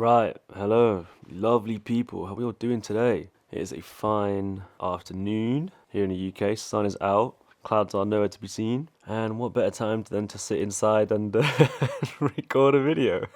Right, hello, lovely people. How are we all doing today? It is a fine afternoon here in the UK. Sun is out, clouds are nowhere to be seen, and what better time than to sit inside and record a video?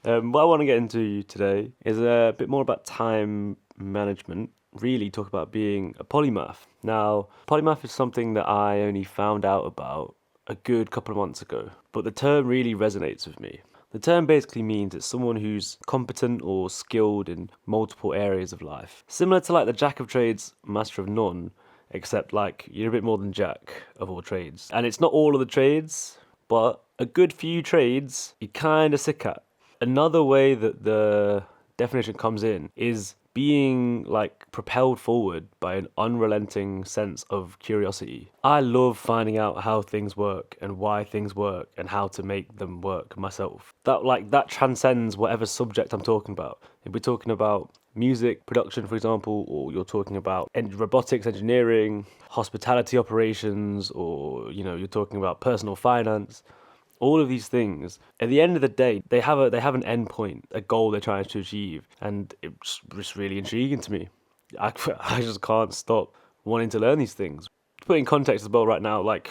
What I want to get into today is a bit more about time management. Really talk about being a polymath. Now, polymath is something that I only found out about a good couple of months ago, but the term really resonates with me. The term basically means it's someone who's competent or skilled in multiple areas of life. Similar to like the jack of trades, master of none, except like you're a bit more than jack of all trades. And it's not all of the trades, but a good few trades you're kind of sick at. Another way that the definition comes in is being like propelled forward by an unrelenting sense of curiosity. I love finding out how things work and why things work and how to make them work myself. That transcends whatever subject I'm talking about. If we're talking about music production, for example, or you're talking about robotics engineering, hospitality operations, or you're talking about personal finance, all of these things, at the end of the day, they have an end point, a goal they're trying to achieve, and it's just really intriguing to me. I just can't stop wanting to learn these things. To put in context as well, right now, like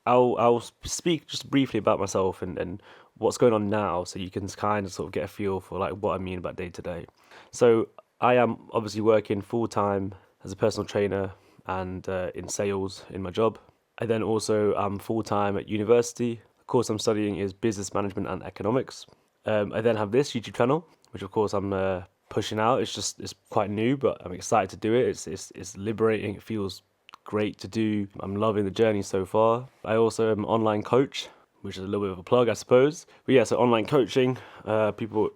I'll speak just briefly about myself and what's going on now, so you can kind of sort of get a feel for like what I mean about day to day. So I am obviously working full time as a personal trainer and in sales in my job. I then also am full time at university. Course I'm studying is business management and economics. I then have this YouTube channel, which of course I'm pushing out. It's quite new, but I'm excited to do it. It's liberating. It feels great to do. I'm loving the journey so far. I also am an online coach, which is a little bit of a plug, I suppose. But yeah, so online coaching.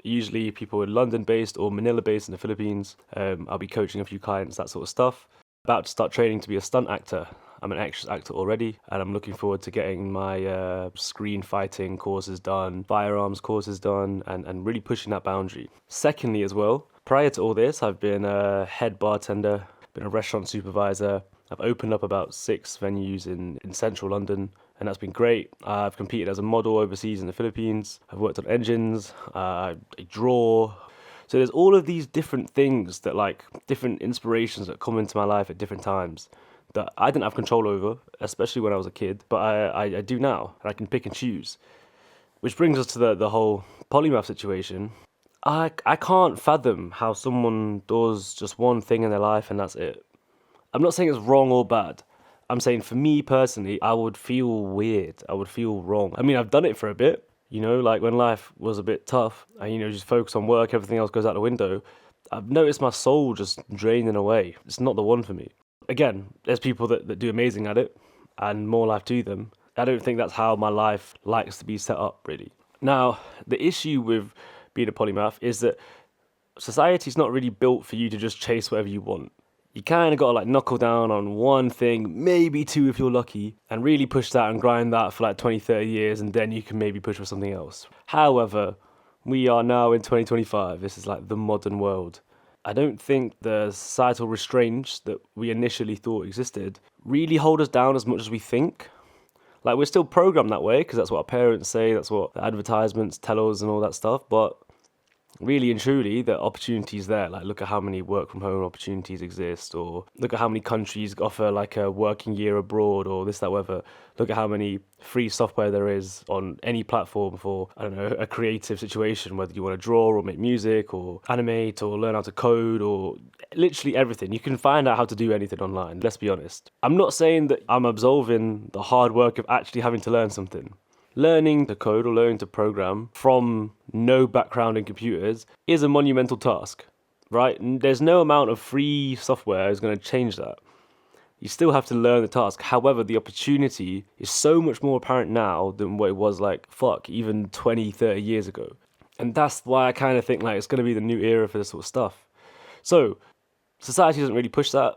Usually people in London based or Manila based in the Philippines. I'll be coaching a few clients, that sort of stuff. About to start training to be a stunt actor. I'm an extras actor already, and I'm looking forward to getting my screen fighting courses done, firearms courses done, and really pushing that boundary. Secondly, as well, prior to all this, I've been a head bartender, been a restaurant supervisor. I've opened up about 6 venues in central London, and that's been great. I've competed as a model overseas in the Philippines. I've worked on engines, I draw. So there's all of these different things that like different inspirations that come into my life at different times that I didn't have control over, especially when I was a kid, but I do now, and I can pick and choose. Which brings us to the whole polymath situation. I can't fathom how someone does just one thing in their life and that's it. I'm not saying it's wrong or bad. I'm saying for me personally, I would feel weird. I would feel wrong. I mean, I've done it for a bit, like when life was a bit tough and, just focus on work, everything else goes out the window. I've noticed my soul just draining away. It's not the one for me. Again, there's people that do amazing at it and more life to them. I don't think that's how my life likes to be set up, really. Now, the issue with being a polymath is that society's not really built for you to just chase whatever you want. You kind of got to like knuckle down on one thing, maybe two if you're lucky, and really push that and grind that for like 20, 30 years, and then you can maybe push for something else. However, we are now in 2025. This is like the modern world. I don't think the societal restraints that we initially thought existed really hold us down as much as we think. Like, we're still programmed that way because that's what our parents say, that's what the advertisements tell us and all that stuff, but really and truly, the opportunities there. Like, look at how many work from home opportunities exist, or look at how many countries offer like a working year abroad, or this, that, whatever. Look at how many free software there is on any platform for, I don't know, a creative situation, whether you want to draw or make music or animate or learn how to code or literally everything. You can find out how to do anything online, let's be honest. I'm not saying that I'm absolving the hard work of actually having to learn something. Learning to code or learning to program from no background in computers is a monumental task, right? And there's no amount of free software is going to change that. You still have to learn the task. However, the opportunity is so much more apparent now than what it was like, even 20, 30 years ago. And that's why I kind of think like it's going to be the new era for this sort of stuff. So, society doesn't really push that.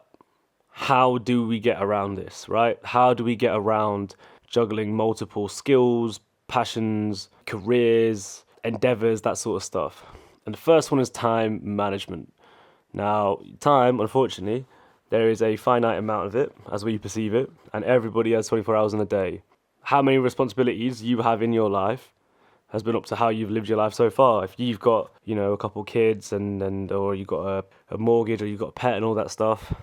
How do we get around this, right? How do we get around juggling multiple skills, passions, careers, endeavors, that sort of stuff? And the first one is time management. Now, time, unfortunately, there is a finite amount of it as we perceive it, and everybody has 24 hours in a day. How many responsibilities you have in your life has been up to how you've lived your life so far. If you've got, a couple kids and or you've got a mortgage, or you've got a pet and all that stuff,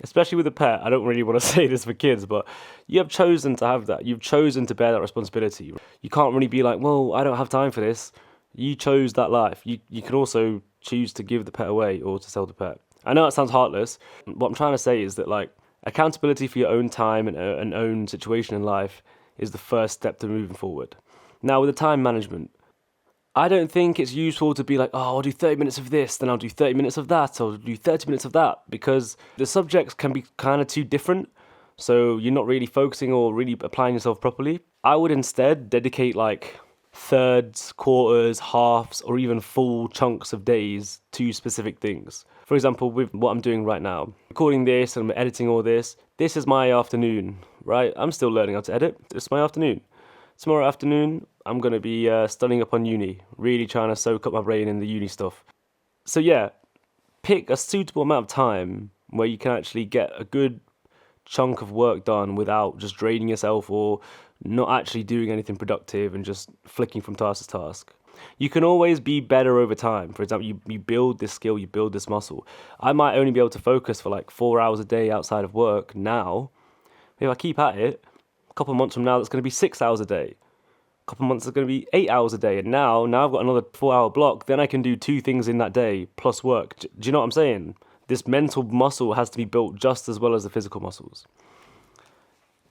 especially with a pet, I don't really want to say this for kids, but you have chosen to have that. You've chosen to bear that responsibility. You can't really be like, well, I don't have time for this. You chose that life. You can also choose to give the pet away or to sell the pet. I know it sounds heartless. What I'm trying to say is that, like, accountability for your own time and own situation in life is the first step to moving forward. Now, with the time management, I don't think it's useful to be like, oh, I'll do 30 minutes of this, then I'll do 30 minutes of that, or I'll do 30 minutes of that, because the subjects can be kind of too different, so you're not really focusing or really applying yourself properly. I would instead dedicate like thirds, quarters, halves, or even full chunks of days to specific things. For example, with what I'm doing right now, recording this and editing all this is my afternoon, right? I'm still learning how to edit. It's my afternoon. Tomorrow afternoon, I'm going to be studying up on uni, really trying to soak up my brain in the uni stuff. So yeah, pick a suitable amount of time where you can actually get a good chunk of work done without just draining yourself or not actually doing anything productive and just flicking from task to task. You can always be better over time. For example, you build this skill, you build this muscle. I might only be able to focus for like 4 hours a day outside of work now. If I keep at it, a couple of months from now, that's going to be 6 hours a day. A couple of months, it's going to be 8 hours a day. And now I've got another 4-hour block. Then I can do 2 things in that day plus work. Do you know what I'm saying? This mental muscle has to be built just as well as the physical muscles.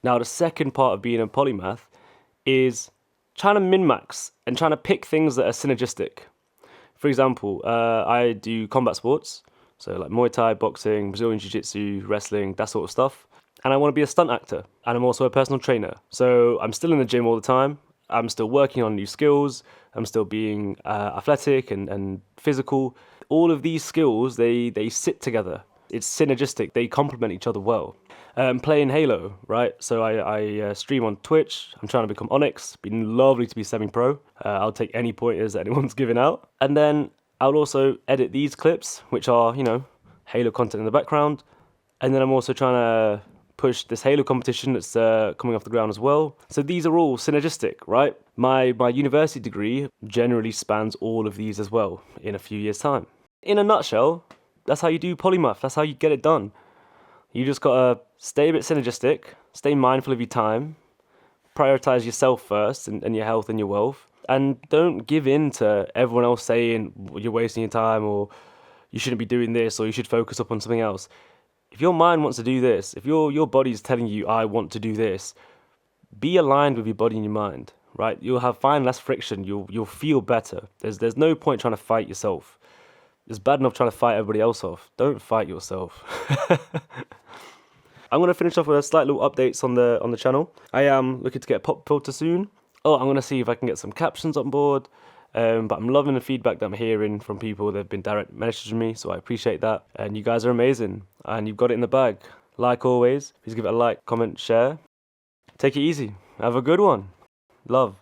Now, the second part of being a polymath is trying to min-max and trying to pick things that are synergistic. For example, I do combat sports, so like Muay Thai, boxing, Brazilian Jiu-Jitsu, wrestling, that sort of stuff. And I want to be a stunt actor, and I'm also a personal trainer. So I'm still in the gym all the time. I'm still working on new skills. I'm still being athletic and physical. All of these skills, they sit together. It's synergistic. They complement each other well. Playing Halo, right? So I stream on Twitch. I'm trying to become Onyx. Been lovely to be semi-pro. I'll take any pointers that anyone's giving out. And then I'll also edit these clips, which are, Halo content in the background. And then I'm also trying to push this Halo competition that's coming off the ground as well. So these are all synergistic, right? My university degree generally spans all of these as well in a few years' time. In a nutshell, that's how you do polymath. That's how you get it done. You just gotta stay a bit synergistic, stay mindful of your time, prioritize yourself first and your health and your wealth, and don't give in to everyone else saying you're wasting your time or you shouldn't be doing this or you should focus up on something else. If your mind wants to do this, if your body's telling you, I want to do this, be aligned with your body and your mind, right? You'll find less friction. You'll feel better. There's no point trying to fight yourself. It's bad enough trying to fight everybody else off. Don't fight yourself. I'm gonna finish off with a slight little updates on the channel. I am looking to get a pop filter soon. Oh, I'm gonna see if I can get some captions on board. But I'm loving the feedback that I'm hearing from people that have been direct messaging me, so I appreciate that. And you guys are amazing, and you've got it in the bag. Like always, please give it a like, comment, share. Take it easy. Have a good one. Love.